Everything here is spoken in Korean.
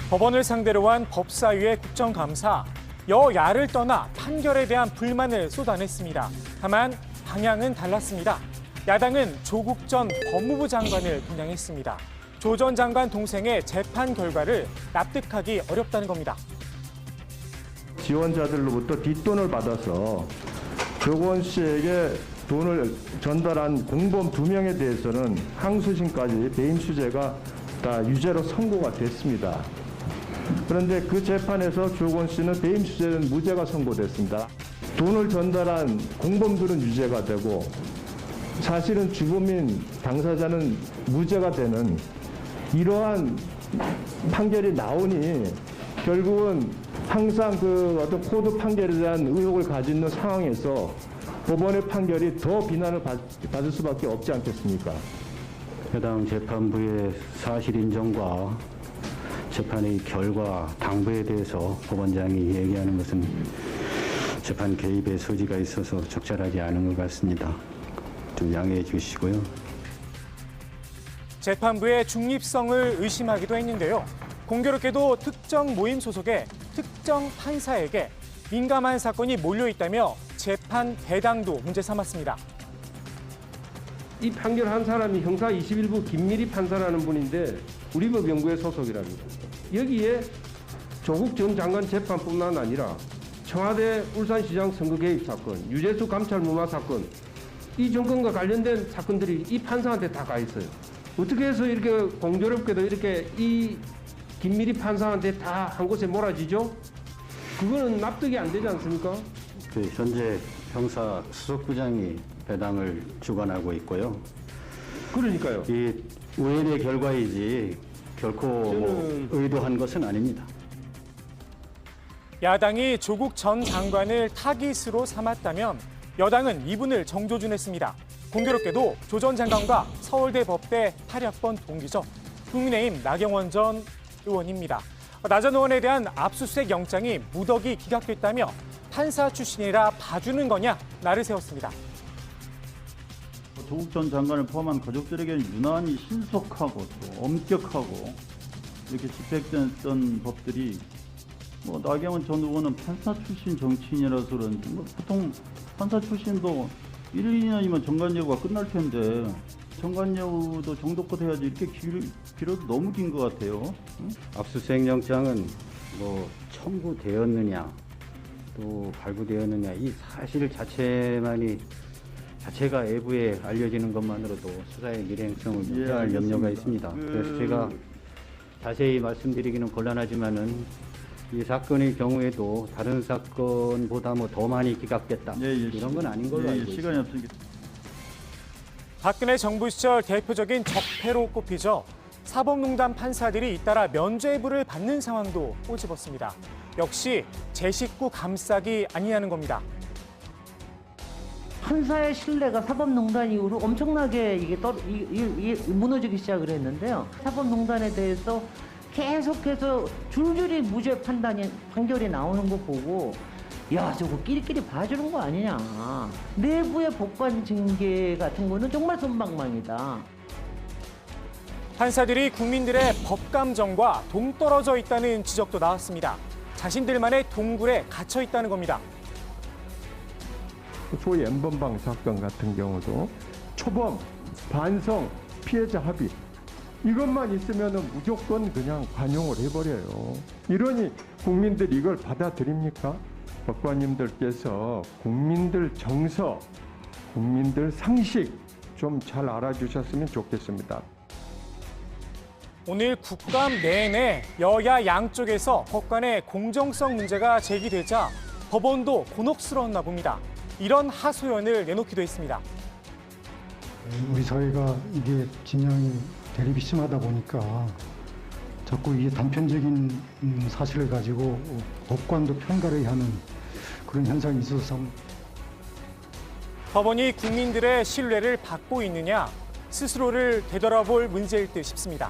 법원을 상대로 한 법사위의 국정감사, 여야를 떠나 판결에 대한 불만을 쏟아냈습니다. 다만 방향은 달랐습니다. 야당은 조국 전 법무부 장관을 겨냥했습니다. 조 전 장관 동생의 재판 결과를 납득하기 어렵다는 겁니다. 지원자들로부터 뒷돈을 받아서 조건 씨에게 돈을 전달한 공범 2명에 대해서는 항소심까지 배임 수재가 다 유죄로 선고가 됐습니다. 그런데 그 재판에서 조건 씨는 배임 수재는 무죄가 선고됐습니다. 돈을 전달한 공범들은 유죄가 되고 사실은 주범인 당사자는 무죄가 되는 이러한 판결이 나오니 결국은 항상 그 어떤 코드 판결에 대한 의혹을 가지고 있는 상황에서 법원의 판결이 더 비난을 받을 수밖에 없지 않겠습니까? 해당 재판부의 사실 인정과 재판의 결과 당부에 대해서 법원장이 얘기하는 것은 재판 개입의 소지가 있어서 적절하지 않은 것 같습니다. 좀 양해해 주시고요. 재판부의 중립성을 의심하기도 했는데요. 공교롭게도 특정 모임 소속의 특정 판사에게 민감한 사건이 몰려있다며 재판 배당도 문제 삼았습니다. 이 판결한 사람이 형사 21부 김미리 판사라는 분인데 우리법 연구회 소속이랍니다. 여기에 조국 전 장관 재판뿐만 아니라 청와대 울산시장 선거 개입 사건, 유재수 감찰 무마 사건, 이 정권과 관련된 사건들이 이 판사한테 다 가 있어요. 어떻게 해서 이렇게 공교롭게도 이렇게 이 김미리 판사한테 다 한 곳에 몰아지죠? 그거는 납득이 안 되지 않습니까? 현재 형사 수석부장이 배당을 주관하고 있고요. 그러니까요. 이 우연의 결과이지 결코 의도한 것은 아닙니다. 야당이 조국 전 장관을 타깃으로 삼았다면 여당은 이분을 정조준했습니다. 공교롭게도 조 전 장관과 서울대 법대 8학번 동기죠. 국민의힘 나경원 전 의원입니다. 나 전 의원에 대한 압수수색 영장이 무더기 기각됐다며 판사 출신이라 봐주는 거냐 날을 세웠습니다. 조국 전 장관을 포함한 가족들에게는 유난히 신속하고 또 엄격하고 이렇게 집행됐던 법들이 나경원 전 의원은 판사 출신 정치인이라서 그런지 보통 판사 출신도 1, 2년이면 정관예우가 끝날 텐데 정관예우도 정도껏 해야지 이렇게 길어도 너무 긴 것 같아요. 응? 압수수색 영장은 청구되었느냐 또 발부되었느냐 이 사실 자체가 외부에 알려지는 것만으로도 수사의 밀행성을 무시할 염려가 있습니다. 그래서 제가 자세히 말씀드리기는 곤란하지만은 이 사건의 경우에도 다른 사건보다 더 많이 기각됐다. 이런 건 아닌 걸로 알고 있습니다. 시간이 없으니까. 박근혜 정부 시절 대표적인 적폐로 꼽히죠. 사법농단 판사들이 잇따라 면죄부를 받는 상황도 꼬집었습니다. 역시 제 식구 감싸기 아니냐는 겁니다. 판사의 신뢰가 사법농단 이후로 엄청나게 이게 무너지기 시작을 했는데요. 사법농단에 대해서 계속해서 줄줄이 무죄 판결이 나오는 거 보고 야 저거 끼리끼리 봐주는 거 아니냐. 내부의 법관 징계 같은 거는 정말 손방망이다. 판사들이 국민들의 법감정과 동떨어져 있다는 지적도 나왔습니다. 자신들만의 동굴에 갇혀 있다는 겁니다. 소위 N번방 사건 같은 경우도 초범, 반성, 피해자 합의 이것만 있으면 무조건 그냥 관용을 해버려요. 이러니 국민들이 이걸 받아들입니까? 법관님들께서 국민들 정서, 국민들 상식 좀 잘 알아주셨으면 좋겠습니다. 오늘 국감 내내 여야 양쪽에서 법관의 공정성 문제가 제기되자 법원도 곤혹스러웠나 봅니다. 이런 하소연을 내놓기도 했습니다. 우리 사회가 이게 진영이 대립이 심하다 보니까 자꾸 이게 단편적인 사실을 가지고 법관도 편가르게 하는 그런 현상이 있어서 법원이 국민들의 신뢰를 받고 있느냐 스스로를 되돌아볼 문제일 듯 싶습니다.